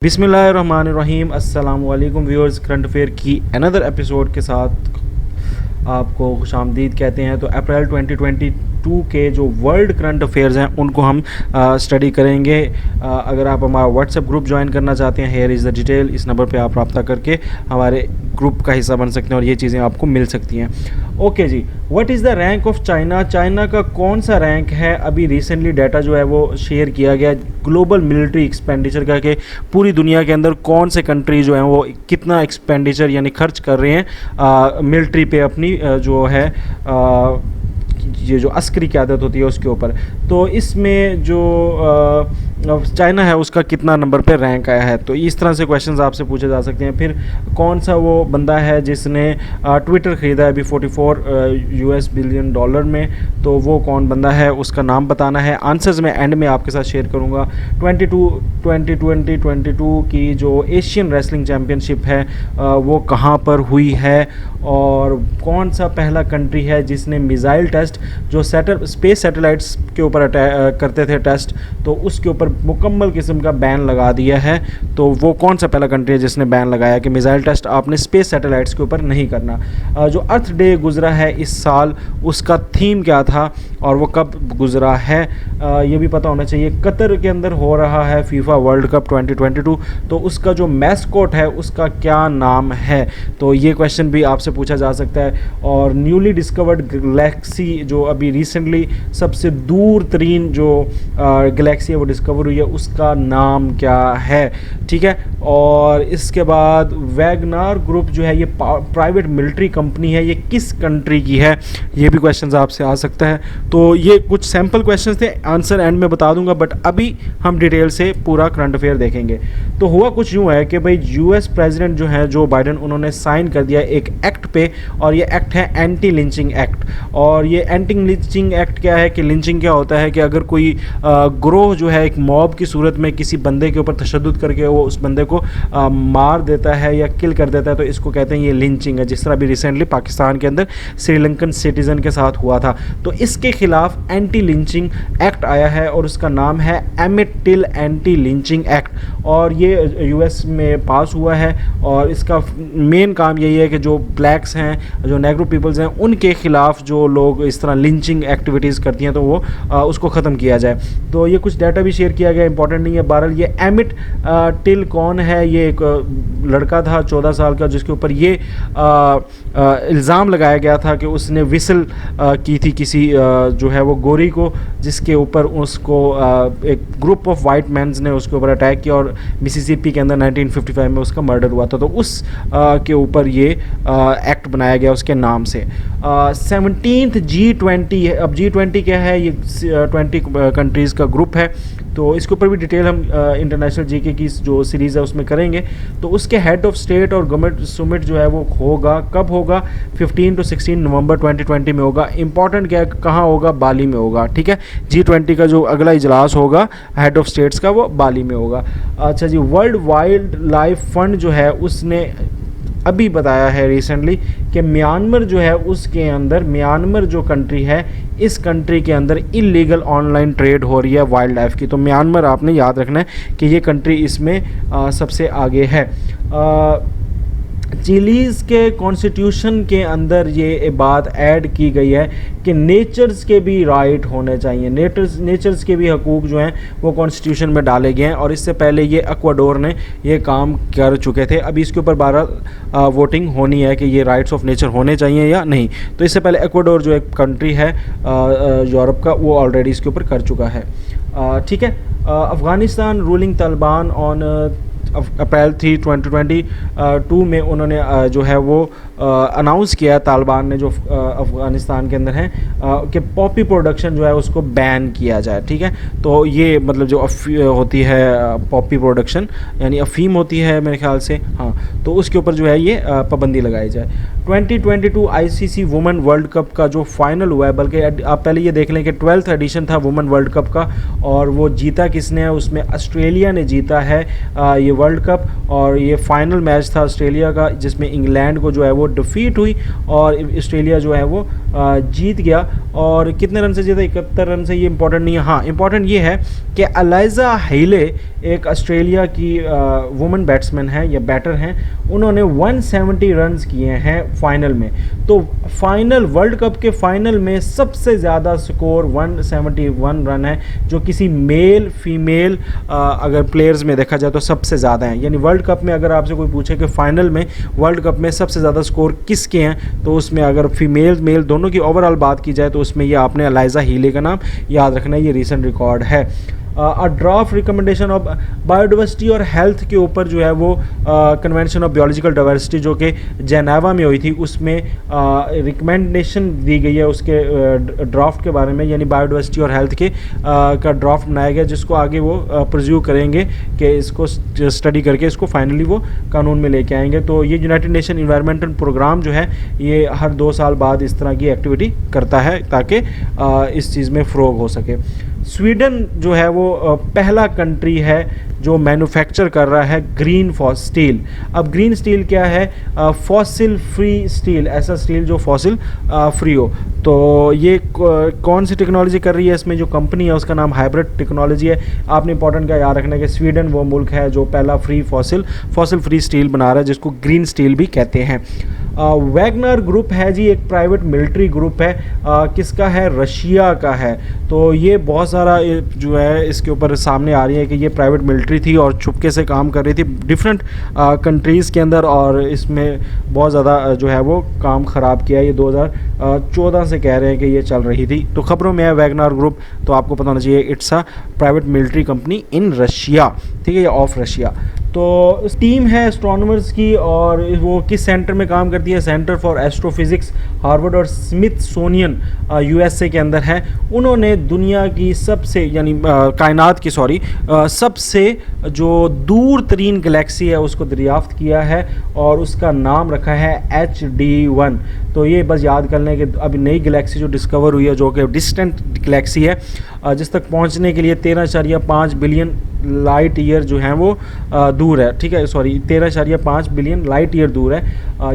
बिस्मिल्लाहिर्रहमानिर्रहीम अस्सलाम वालेकुम व्यूअर्स। करंट अफेयर की अनदर एपिसोड के साथ आपको खुशामदीद कहते हैं। तो अप्रैल 2022 के जो वर्ल्ड करंट अफेयर्स हैं उनको हम स्टडी करेंगे। अगर आप हमारा व्हाट्सएप ग्रुप ज्वाइन करना चाहते हैं, हेयर इज़ द डिटेल, इस नंबर पे आप रब्ता करके हमारे ग्रुप का हिस्सा बन सकते हैं और ये चीज़ें आपको मिल सकती हैं। ओके जी, what is the rank of China? China का कौन सा रैंक है? अभी रिसेंटली डाटा जो है वो शेयर किया गया ग्लोबल मिलिट्री एक्सपेंडिचर का, कि पूरी दुनिया के अंदर कौन से कंट्री जो हैं वो कितना एक्सपेंडिचर यानी खर्च कर रहे हैं मिलिट्री पे, अपनी जो है ये जो अस्करी क़यादत होती है उसके ऊपर। तो इसमें जो चाइना है उसका कितना नंबर पे रैंक आया है, तो इस तरह से क्वेश्चंस आपसे पूछे जा सकते हैं। फिर कौन सा वो बंदा है जिसने ट्विटर ख़रीदा है अभी 44 US बिलियन डॉलर में, तो वो कौन बंदा है उसका नाम बताना है। आंसर्स मैं एंड में आपके साथ शेयर करूँगा। 2022 की जो एशियन रेसलिंग चैम्पियनशिप है वो कहाँ पर हुई है, और कौन सा पहला कंट्री है जिसने मिसाइल टेस्ट जो स्पेस सैटेलाइट्स के ऊपर करते थे टेस्ट, तो उसके ऊपर मुकम्मल किस्म का बैन लगा दिया है। तो वो कौन सा पहला कंट्री है जिसने बैन लगाया कि मिसाइल टेस्ट आपने स्पेस सैटेलाइट्स के ऊपर नहीं करना। जो अर्थ डे गुजरा है इस साल, उसका थीम क्या था और वो कब गुजरा है, ये भी पता होना चाहिए। कतर के अंदर हो रहा है फीफा वर्ल्ड कप 2022, तो उसका जो मैस्कोट है उसका क्या नाम है, तो ये क्वेश्चन भी आपसे पूछा जा सकता है। और न्यूली डिस्कवर्ड गैलेक्सी जो अभी रिसेंटली सबसे दूर तरीन जो गैलेक्सी है वो डिस्कवर हुई है, उसका नाम क्या है, ठीक है। और इसके बाद वैगनार ग्रुप जो है ये प्राइवेट मिलिट्री कंपनी है, ये किस कंट्री की है, ये भी क्वेश्चन आपसे आ सकता है। तो ये कुछ सैम्पल क्वेश्चन थे, आंसर एंड में बता दूंगा, बट अभी हम डिटेल से पूरा करंट अफेयर देखेंगे। तो हुआ कुछ यूँ है कि भाई US प्रेसिडेंट जो है जो बाइडन, उन्होंने साइन कर दिया एक एक्ट पे, और ये एक्ट है एंटी लिंचिंग एक्ट। और ये एंटी लिंचिंग एक्ट क्या है कि लिंचिंग क्या होता है कि अगर कोई ग्रोह जो है एक मॉब की सूरत में किसी बंदे के ऊपर तशद्दुद करके वो उस बंदे को मार देता है या किल कर देता है, तो इसको कहते हैं ये लिंचिंग है। जिस तरह अभी रिसेंटली पाकिस्तान के अंदर श्रीलंकन सिटीज़न के साथ हुआ था, तो इसके खिलाफ एंटी लिंचिंग एक्ट आया है और उसका नाम है emit till anti lynching act, और ये US में पास हुआ है। और इसका मेन काम यही है कि जो ब्लैक्स हैं, जो नेग्रो पीपल्स हैं, उनके खिलाफ जो लोग इस तरह लिंचिंग एक्टिविटीज़ करती हैं तो वो उसको ख़त्म किया जाए। तो ये कुछ डाटा भी शेयर किया गया, इंपॉर्टेंट नहीं है। बहरहाल ये एमिट टिल कौन है, ये एक लड़का था 14 साल का, जिसके ऊपर ये इल्ज़ाम लगाया गया था कि उसने विसल की थी किसी जो है वो गोरी को, जिसके ऊपर उसको एक ग्रुप ऑफ वाइट मैंस ने उसके ऊपर अटैक किया और मिसिसिपी के अंदर 1955 में उसका मर्डर हुआ था। तो उस के ऊपर ये एक्ट बनाया गया उसके नाम से। 17th G20 है। अब G20 क्या है, ये 20 कंट्रीज़ का ग्रुप है, तो इसके ऊपर भी डिटेल हम इंटरनेशनल जीके की जो सीरीज़ है उसमें करेंगे। तो उसके हेड ऑफ स्टेट और गवर्नमेंट समिट जो है वो होगा, कब होगा, 15 to 16 नवंबर 2020 में होगा। इंपॉर्टेंट क्या है, कहाँ होगा, बाली में होगा, ठीक है। G20 का जो अगला इजलास होगा हेड ऑफ स्टेट्स का, वो बाली में होगा। अच्छा जी, वर्ल्ड वाइल्ड लाइफ फंड जो है उसने अभी बताया है रिसेंटली कि म्यांमार जो है उसके अंदर, म्यांमार जो कंट्री है, इस कंट्री के अंदर इलीगल ऑनलाइन ट्रेड हो रही है वाइल्ड लाइफ की। तो म्यांमार आपने याद रखना है कि ये कंट्री इसमें सबसे आगे है। चिलीज़ के कॉन्स्टिट्यूशन के अंदर ये बात ऐड की गई है कि नेचर्स के भी राइट होने चाहिए, नेचर्स के भी हकूक़ जो हैं वो कॉन्स्टिट्यूशन में डाले गए हैं। और इससे पहले ये इक्वाडोर ने ये काम कर चुके थे। अभी इसके ऊपर 12 वोटिंग होनी है कि ये राइट्स ऑफ नेचर होने चाहिए या नहीं। तो इससे पहले इक्वाडोर जो एक कंट्री है यूरोप का, वो ऑलरेडी इसके ऊपर कर चुका है, ठीक है। Afghanistan ruling Taliban on April 3, 2022 में उन्होंने जो है वो अनाउंस किया, तालिबान ने जो अफ़गानिस्तान के अंदर है कि पॉपी प्रोडक्शन जो है उसको बैन किया जाए, ठीक है। तो ये मतलब जो होती है पॉपी प्रोडक्शन यानी अफ़ीम होती है मेरे ख्याल से, हाँ, तो उसके ऊपर जो है ये पाबंदी लगाई जाए। 2022 ICC वुमेन वर्ल्ड कप का जो फाइनल हुआ है, बल्कि आप पहले ये देख लें कि 12th एडिशन था वुमेन वर्ल्ड कप का, और वो जीता किसने है, उसमें ऑस्ट्रेलिया ने जीता है ये वर्ल्ड कप, और ये फाइनल मैच था ऑस्ट्रेलिया का जिसमें इंग्लैंड को जो है वो डिफीट हुई और ऑस्ट्रेलिया जो है वो जीत गया। और कितने रन से जीता, 71 रन से, ये इंपॉर्टेंट नहीं है। हाँ, इंपॉर्टेंट ये है कि एलाइजा हेले एक ऑस्ट्रेलिया की वुमेन बैट्समैन है या बैटर हैं, उन्होंने 170 रन्स किए हैं फाइनल में। तो फाइनल, वर्ल्ड कप के फाइनल में सबसे ज़्यादा स्कोर 171 रन है, जो किसी मेल फीमेल अगर प्लेयर्स में देखा जाए तो सबसे ज़्यादा है। यानी वर्ल्ड कप में अगर आपसे कोई पूछे कि फाइनल में वर्ल्ड कप में सबसे ज़्यादा स्कोर किसके हैं, तो उसमें अगर फीमेल मेल दोनों की ओवरऑल बात की जाए तो उसमें ये आपने एलाइजा हीले का नाम याद रखना है, ये रीसेंट रिकॉर्ड है। ड्राफ्ट रिकमेंडेशन ऑफ बायोडाइवर्सिटी और हेल्थ के ऊपर जो है वो कन्वेंशन ऑफ बायोलॉजिकल डाइवर्सिटी जो कि जेनेवा में हुई थी, उसमें रिकमेंडेशन दी गई है उसके ड्राफ्ट के बारे में, यानी बायोडाइवर्सिटी और हेल्थ के का ड्राफ्ट बनाया गया, जिसको आगे वो परस्यू करेंगे कि इसको स्टडी करके इसको फाइनली वो कानून में लेके आएंगे। तो ये यूनाइटेड नेशन इन्वायरमेंटल प्रोग्राम जो है ये हर 2 साल बाद इस तरह की एक्टिविटी करता है ताकि इस चीज़ में फ़रोग हो सके। स्वीडन जो है वो पहला कंट्री है जो मैन्युफैक्चर कर रहा है ग्रीन स्टील। अब ग्रीन स्टील क्या है? फॉसिल फ्री स्टील, ऐसा स्टील जो फॉसिल फ्री हो। तो ये कौन सी टेक्नोलॉजी कर रही है? इसमें जो कंपनी है उसका नाम हाइब्रिड टेक्नोलॉजी है। आपने इंपॉर्टेंट क्या याद रखना है कि स्वीडन वो मुल्क है जो पहला फॉसिल फ्री स्टील बना रहा है, जिसको ग्रीन स्टील भी कहते हैं। वैगनर ग्रुप है जी, एक प्राइवेट मिलिट्री ग्रुप है, किसका है? रशिया का है। तो ये बहुत सारा जो है इसके ऊपर सामने आ रही है कि ये प्राइवेट मिलिट्री थी और छुपके से काम कर रही थी डिफरेंट कंट्रीज़ के अंदर, और इसमें बहुत ज़्यादा जो है वो काम ख़राब किया। ये 2014 से कह रहे हैं कि ये चल रही थी, तो खबरों में है वैगनर ग्रुप, तो आपको पता होना चाहिए it's a private military company in Russia, ठीक है, ये ऑफ रशिया। तो टीम है एस्ट्रोनॉमर्स की, और वो किस सेंटर में काम करती है? सेंटर फॉर एस्ट्रोफिज़िक्स, हार्वर्ड और स्मिथसोनियन यूएसए के अंदर है। उन्होंने दुनिया की सबसे, यानी कायनात की सबसे जो दूर तरीन गैलेक्सी है उसको दरियाफ्त किया है और उसका नाम रखा है HD1। तो ये बस याद कर लें कि अभी नई गैलेक्सी जो डिस्कवर हुई है जो कि डिस्टेंट गैलेक्सी है, जिस तक पहुंचने के लिए 13.5 बिलियन लाइट ईयर जो हैं वो दूर है, ठीक है, सॉरी 13.5 बिलियन लाइट ईयर दूर है,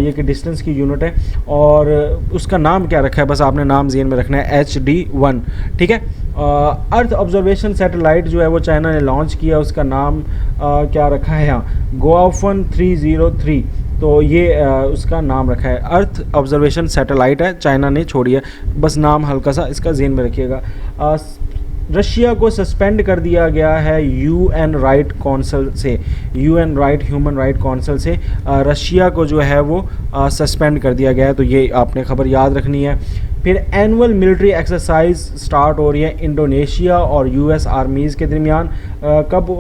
ये कि डिस्टेंस की यूनिट है। और उसका नाम क्या रखा है? बस आपने नाम ज़हन में रखना है, HD1, ठीक है। अर्थ ऑब्जर्वेशन सैटेलाइट जो है वो चाइना ने लॉन्च किया, उसका नाम क्या रखा है? यहाँ गोआफन 303, तो ये उसका नाम रखा है। अर्थ ऑब्जर्वेशन सैटेलाइट है, चाइना ने छोड़ी है, बस नाम हल्का सा इसका ज़हन में रखिएगा। रशिया को सस्पेंड कर दिया गया है यूएन राइट काउंसिल से, ह्यूमन राइट काउंसिल से रशिया को जो है वो सस्पेंड कर दिया गया है, तो ये आपने खबर याद रखनी है। फिर एनुअल मिलिट्री एक्सरसाइज स्टार्ट हो रही है इंडोनेशिया और यूएस आर्मीज़ के दरमियान। कब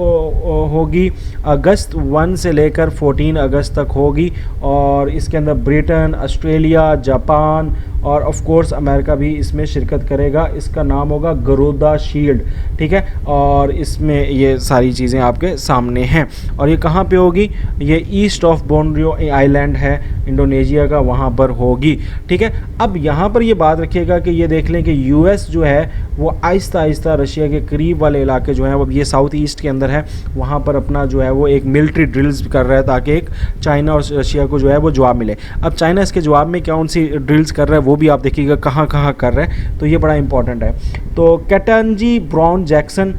होगी? अगस्त 1 से लेकर 14 अगस्त तक होगी, और इसके अंदर ब्रिटेन, ऑस्ट्रेलिया, जापान और ऑफ कोर्स अमेरिका भी इसमें शिरकत करेगा। इसका नाम होगा गरुदा शील्ड, ठीक है, और इसमें ये सारी चीज़ें आपके सामने हैं। और ये कहाँ पे होगी? ये ईस्ट ऑफ बोर्नियो आइलैंड है इंडोनेशिया का, वहाँ पर होगी, ठीक है। अब यहाँ पर ये बात रखिएगा कि ये देख लें कि यूएस जो है वो आहिस्ता आहिस्ता रशिया के करीब वाले इलाके जो हैं वो ये साउथ ईस्ट के अंदर है, वहाँ पर अपना जो है वो एक मिलिट्री ड्रिल्स कर रहा है ताकि एक चाइना और रशिया को जो है वो जवाब मिले। अब चाइना इसके जवाब में कौन सी ड्रिल्स कर रहा है वो भी आप देखिएगा कहाँ कहाँ कर रहा है, तो ये बड़ा इंपॉर्टेंट है। तो केटंजी ब्राउन जैक्सन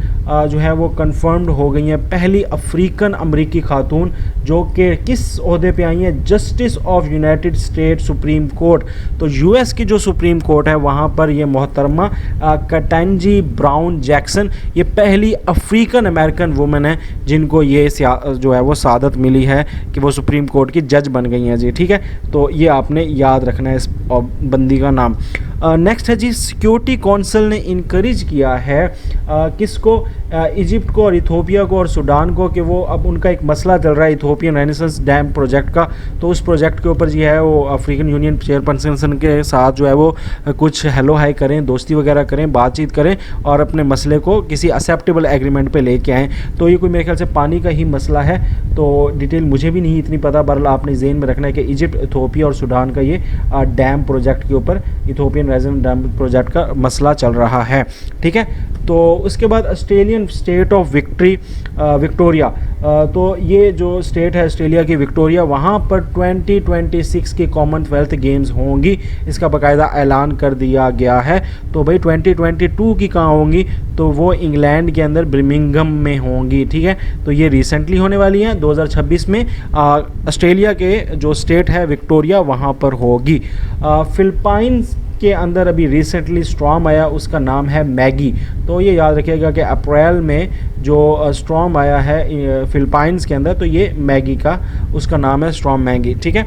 जो है वो कन्फर्म्ड हो गई हैं, पहली अफ्रीकन अमरीकी खातून जो कि किस ओहदे पे आई हैं? Justice of United state supreme court. तो यूएस की जो सुप्रीम कोर्ट है वहाँ पर ये मोहतरमा केटंजी ब्राउन जैक्सन ये पहली अफ्रीकन अमेरिकन वुमेन है जिनको ये जो है वो सादत मिली है कि वो सुप्रीम कोर्ट की जज बन गई हैं जी, ठीक है। तो ये आपने याद रखना है इस बंदी का नाम। नेक्स्ट है जी, सिक्योरिटी काउंसिल ने इनकरेज किया है किसको? इजिप्ट को और इथोपिया को और सूडान को कि वो अब उनका एक मसला चल रहा है इथोपियन रेनेसेंस डैम प्रोजेक्ट का, तो उस प्रोजेक्ट के ऊपर जो है वो अफ्रीकन यूनियन चेयरपर्सन के साथ जो है वो कुछ हेलो हाई करें, दोस्ती वगैरह करें, बातचीत करें और अपने मसले को किसी एक्सेप्टेबल एग्रीमेंट पे लेके आएँ। तो ये कोई मेरे ख्याल से पानी का ही मसला है, तो डिटेल मुझे भी नहीं इतनी पता, बहरहाल आपने ज़हन में रखना है कि इजिप्ट, इथोपिया और सूडान का ये डैम प्रोजेक्ट के ऊपर इथोपियन रेजिडेंट डैम प्रोजेक्ट का मसला चल रहा है, ठीक है। तो उसके बाद ऑस्ट्रेलियन स्टेट ऑफ विक्टोरिया, तो ये जो स्टेट है ऑस्ट्रेलिया की विक्टोरिया, वहाँ पर 2026 की कॉमनवेल्थ गेम्स होंगी, इसका बाकायदा ऐलान कर दिया गया है। तो भाई 2022 की कहाँ होंगी, तो वो इंग्लैंड के अंदर बर्मिंघम में होंगी, ठीक है। तो ये रिसेंटली होने वाली हैं 2026 में। ऑस्ट्रेलिया के जो स्टेट है विक्टोरिया, वहाँ पर होगी। फिलिपाइंस के अंदर अभी रिसेंटली स्टॉर्म आया, उसका नाम है मैगी। तो ये याद रखिएगा कि अप्रैल में जो स्टॉर्म आया है फिलिपाइंस के अंदर, तो ये मैगी का उसका नाम है, स्टॉर्म मैगी, ठीक है।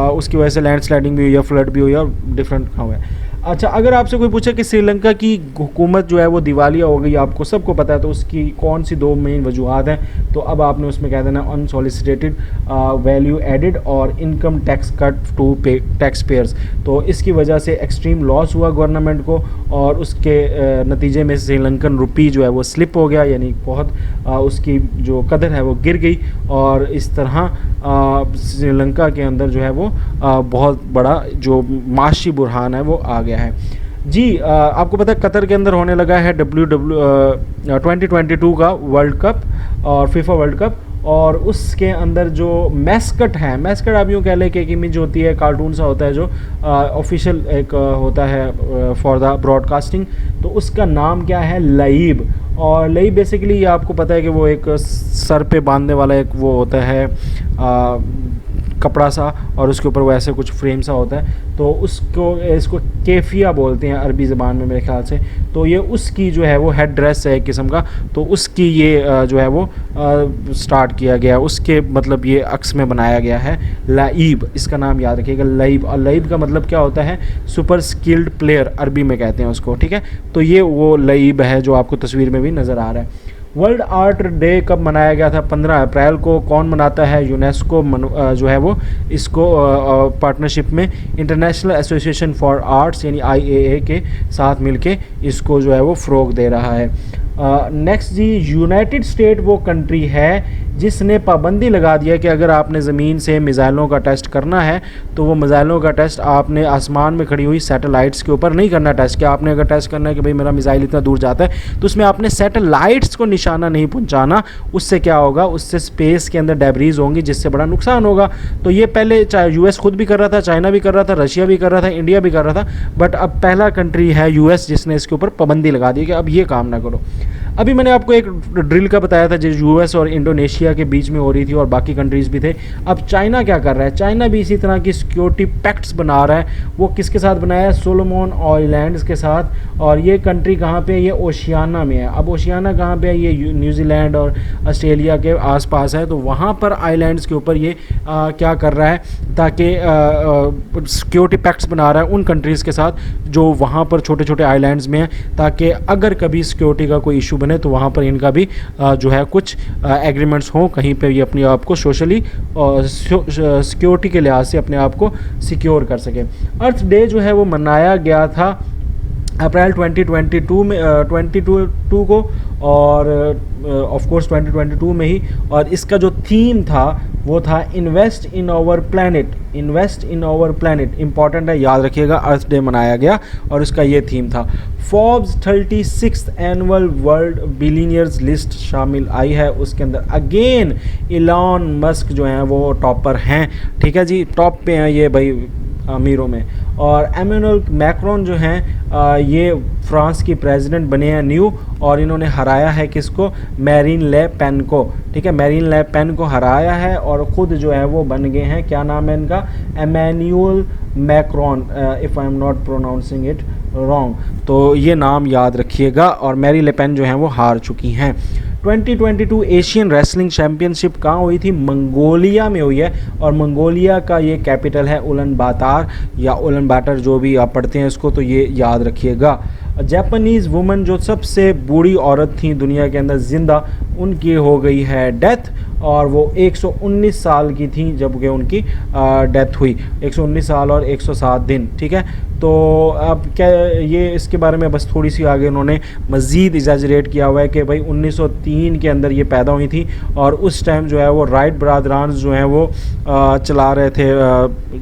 उसकी वजह से लैंडस्लाइडिंग भी हुई है, फ्लड भी हुई है और डिफरेंट हुआ है। अच्छा, अगर आपसे कोई पूछे कि श्रीलंका की हुकूमत जो है वो दिवालिया हो गई, आपको सबको पता है, तो उसकी कौन सी 2 मेन वजूहत हैं, तो अब आपने उसमें कह देना अनसॉलिसिटेटेड वैल्यू एडिड और इनकम टैक्स कट टू पे टैक्स पेयर्स। तो इसकी वजह से एक्सट्रीम लॉस हुआ गवर्नमेंट को और उसके नतीजे में श्रीलंकन रुपी जो है वो स्लिप हो गया, यानी बहुत उसकी जो कदर है वो गिर गई और इस तरह श्रीलंका के अंदर जो है वो बहुत बड़ा जो माशी बुरहान है वो आ गया है जी। आपको पता है कतर के अंदर होने लगा है 2022 का वर्ल्ड कप और फीफा वर्ल्ड कप, और उसके अंदर जो मैस्कट है, मैस्कट आप यूँ कह लें कि एक इमेज होती है, कार्टून सा होता है जो ऑफिशियल एक होता है फॉर द ब्रॉडकास्टिंग, तो उसका नाम क्या है, लईब। और लईब बेसिकली ये आपको पता है कि वो एक सर पे बांधने वाला एक वो होता है कपड़ा सा, और उसके ऊपर वो ऐसे कुछ फ्रेम सा होता है, तो इसको केफिया बोलते हैं अरबी ज़बान में मेरे ख्याल से। तो ये उसकी जो है वो हेड ड्रेस है एक किस्म का, तो उसकी ये जो है वो स्टार्ट किया गया, उसके मतलब ये अक्स में बनाया गया है लईब, इसका नाम याद रखिएगा लईब। और लईब का मतलब क्या होता है, सुपर स्किल्ड प्लेयर अरबी में कहते हैं उसको, ठीक है। तो ये वो लईब है जो आपको तस्वीर में भी नज़र आ रहा है। वर्ल्ड आर्ट डे कब मनाया गया था, 15 अप्रैल को। कौन मनाता है, यूनेस्को जो है वो इसको पार्टनरशिप में इंटरनेशनल एसोसिएशन फॉर आर्ट्स यानी IAA के साथ मिलके इसको जो है वो फ़रोग दे रहा है। नेक्स्ट जी, यूनाइटेड स्टेट वो कंट्री है जिसने पाबंदी लगा दिया कि अगर आपने ज़मीन से मिज़ाइलों का टेस्ट करना है तो वो मिज़ाइलों का टेस्ट आपने आसमान में खड़ी हुई सैटेलाइट्स के ऊपर नहीं करना टेस्ट। कि आपने अगर टेस्ट करना है कि भाई मेरा मिज़ाइल इतना दूर जाता है, तो उसमें आपने सैटेलाइट्स को निशाना नहीं पहुंचाना। उससे क्या होगा, उससे स्पेस के अंदर डेब्रीज होंगी जिससे बड़ा नुकसान होगा। तो ये पहले US खुद भी कर रहा था, चाइना भी कर रहा था, रशिया भी कर रहा था, इंडिया भी कर रहा था, बट अब पहला कंट्री है US जिसने इसके ऊपर पाबंदी लगा दी कि अब ये काम ना करो। अभी मैंने आपको एक ड्रिल का बताया था जो US और इंडोनेशिया के बीच में हो रही थी और बाकी कंट्रीज़ भी थे। अब चाइना क्या कर रहा है, चाइना भी इसी तरह की सिक्योरिटी पैक्ट्स बना रहा है। वो किसके साथ बनाया है, सोलोमन आइलैंड्स के साथ। और ये कंट्री कहाँ पे है, ये ओशियाना में है। अब ओशियाना कहाँ पे है, ये न्यूजीलैंड और ऑस्ट्रेलिया के आसपास है। तो वहाँ पर आइलैंड्स के ऊपर ये क्या कर रहा है, ताकि सिक्योरिटी पैक्ट्स बना रहा है उन कंट्रीज़ के साथ जो वहाँ पर छोटे छोटे आइलैंड्स में हैं, ताकि अगर कभी सिक्योरिटी का कोई इशू बने तो वहाँ पर इनका भी जो है कुछ एग्रीमेंट्स हों, कहीं पे ये अपने आप को सोशली और सिक्योरिटी के लिहाज से अपने आप को सिक्योर कर सके। अर्थ डे जो है वो मनाया गया था अप्रैल 2022 में 22 को, और ऑफ कोर्स 2022 में ही। और इसका जो थीम था वो था invest in our planet, invest in our planet. Important है, याद रखिएगा, अर्थ डे मनाया गया और इसका ये थीम था। Forbes 36th annual world billionaires list शामिल आई है, उसके अंदर अगेन इलॉन मस्क जो हैं वो टॉपर हैं, ठीक है जी, टॉप पे हैं ये भाई अमीरों में। और एमेनुअल मैक्रोन जो हैं ये फ्रांस की प्रेसिडेंट बने हैं न्यू, और इन्होंने हराया है किसको, मैरीन ले पेन को, ठीक है, मैरीन ले पेन को हराया है और ख़ुद जो है वो बन गए हैं, क्या नाम है इनका, Emmanuel Macron, if I am not pronouncing it wrong. तो ये नाम याद रखिएगा। और मैरी ले पेन जो हैं वो हार चुकी हैं। 2022 एशियन रेसलिंग चैम्पियनशिप कहाँ हुई थी, मंगोलिया में हुई है। और मंगोलिया का ये कैपिटल है उलन बातर या उलन बातर, जो भी आप पढ़ते हैं इसको, तो ये याद रखिएगा। जापानीज़ वुमन जो सबसे बूढ़ी औरत थी दुनिया के अंदर जिंदा, उनकी हो गई है डेथ, और वो 119 साल की थी जब कि उनकी डेथ हुई, 119 साल और 107 दिन, ठीक है। तो अब क्या ये इसके बारे में बस थोड़ी सी आगे उन्होंने मज़ीद एग्जैजरेट किया हुआ है कि भाई 1903 के अंदर ये पैदा हुई थी और उस टाइम जो है वो राइट ब्रादरान जो हैं वो चला रहे थे,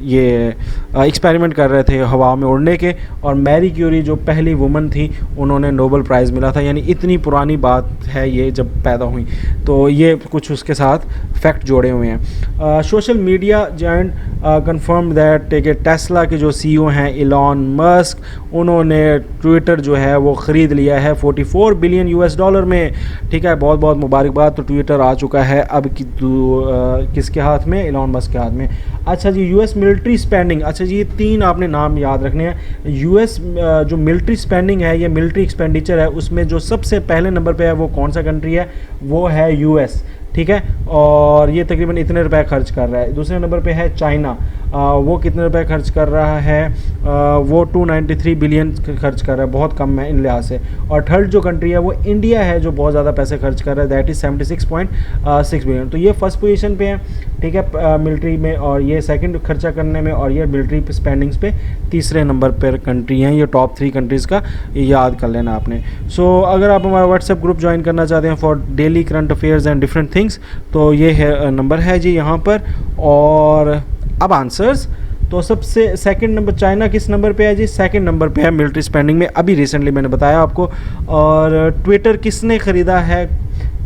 ये एक्सपेरिमेंट कर रहे थे हवा में उड़ने के, और मैरी क्यूरी जो पहली वुमन थी उन्होंने नोबेल प्राइज़ मिला था। यानी इतनी पुरानी बात है ये जब पैदा हुई, तो ये कुछ उसके साथ फैक्ट जोड़े हुए हैं। Social media giant confirm that कि टेस्ला के जो सीईओ हैं इलॉन मस्क, उन्होंने ट्विटर जो है वो ख़रीद लिया है 44 बिलियन यूएस डॉलर में। ठीक है, बहुत बहुत मुबारकबाद। तो ट्विटर आ चुका है अब किसके हाथ में? इलॉन मस्क के हाथ में। अच्छा जी, यूएस मिलिट्री स्पेंडिंग। अच्छा जी, ये 3 आपने नाम याद रखने हैं। यूएस जो मिलिट्री स्पेंडिंग है, ये मिलिट्री एक्सपेंडिचर है, उसमें जो सबसे पहले नंबर पे है वो कौन सा कंट्री है? वो है यूएस। ठीक है, और ये तकरीबन इतने रुपए खर्च कर रहा है। दूसरे नंबर पे है चाइना, वो कितने रुपए खर्च कर रहा है? वो 293 बिलियन खर्च कर रहा है, बहुत कम है इन लिहाज से। और थर्ड जो कंट्री है वो इंडिया है, जो बहुत ज़्यादा पैसे खर्च कर रहा है, दैट इज़ 76.6 बिलियन। तो ये फर्स्ट पोजीशन पे है, ठीक है, मिलिट्री में, और ये सेकंड खर्चा करने में, और ये मिलिट्री स्पेंडिंग्स पे तीसरे नंबर पर कंट्री हैं। ये टॉप 3 कंट्रीज़ का याद कर लेना आपने। सो अगर आप हमारा व्हाट्सएप ग्रुप ज्वाइन करना चाहते हैं for daily current affairs and different things, तो ये है नंबर है जी यहाँ पर। और अब आंसर्स, तो सबसे सेकंड नंबर चाइना किस नंबर पे है जी? सेकंड नंबर पे है मिलिट्री स्पेंडिंग में, अभी रिसेंटली मैंने बताया आपको। और ट्विटर किसने ख़रीदा है?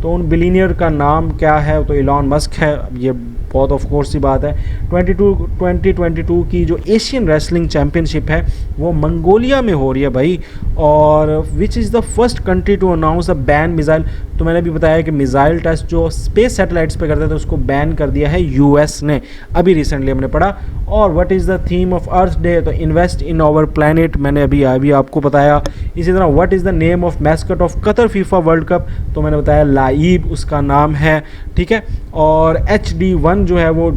तो उन बिलीनियर का नाम क्या है? तो इलॉन मस्क है। ये बहुत ऑफ कोर्स सी बात है। 2022 की जो एशियन रेसलिंग चैम्पियनशिप है वो मंगोलिया में हो रही है भाई। और which is the first country to announce a ban missile? तो मैंने अभी बताया कि मिसाइल टेस्ट जो स्पेस सैटेलाइट्स पे करते थे उसको बैन कर दिया है यूएस ने, अभी रिसेंटली हमने पढ़ा। और what is the theme of earth day? तो इन्वेस्ट इन आवर प्लैनेट, मैंने अभी आपको बताया। इसी तरह what is the name of mascot of Qatar FIFA world cup? तो मैंने बताया लाइब उसका नाम है। ठीक है, और HD1 जो है वो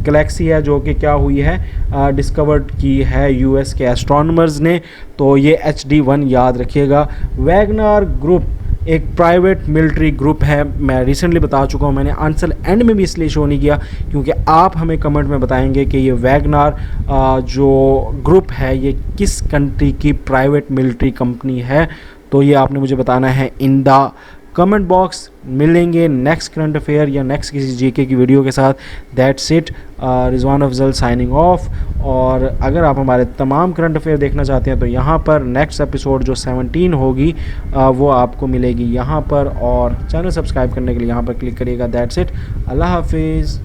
गैलेक्सी है जो कि क्या हुई है, डिस्कवर्ड की है यूएस के एस्ट्रोनॉमर्स ने। तो ये HD1 याद रखिएगा। वैगनर ग्रुप एक प्राइवेट मिलिट्री ग्रुप है, मैं रिसेंटली बता चुका हूँ। मैंने आंसर एंड में भी इसलिए शो नहीं किया क्योंकि आप हमें कमेंट में बताएंगे कि ये वैगनर जो ग्रुप है ये किस कंट्री की प्राइवेट मिलिट्री कंपनी है। तो ये आपने मुझे बताना है इन द कमेंट बॉक्स। मिलेंगे नेक्स्ट करंट अफेयर या नेक्स्ट किसी जीके की वीडियो के साथ। That's it, Rizwan Afzal signing off. और अगर आप हमारे तमाम करंट अफेयर देखना चाहते हैं तो यहाँ पर नेक्स्ट एपिसोड जो 17 होगी वो आपको मिलेगी यहाँ पर, और चैनल सब्सक्राइब करने के लिए यहाँ पर क्लिक करिएगा। दैट्स इट, अल्लाह हाफिज़।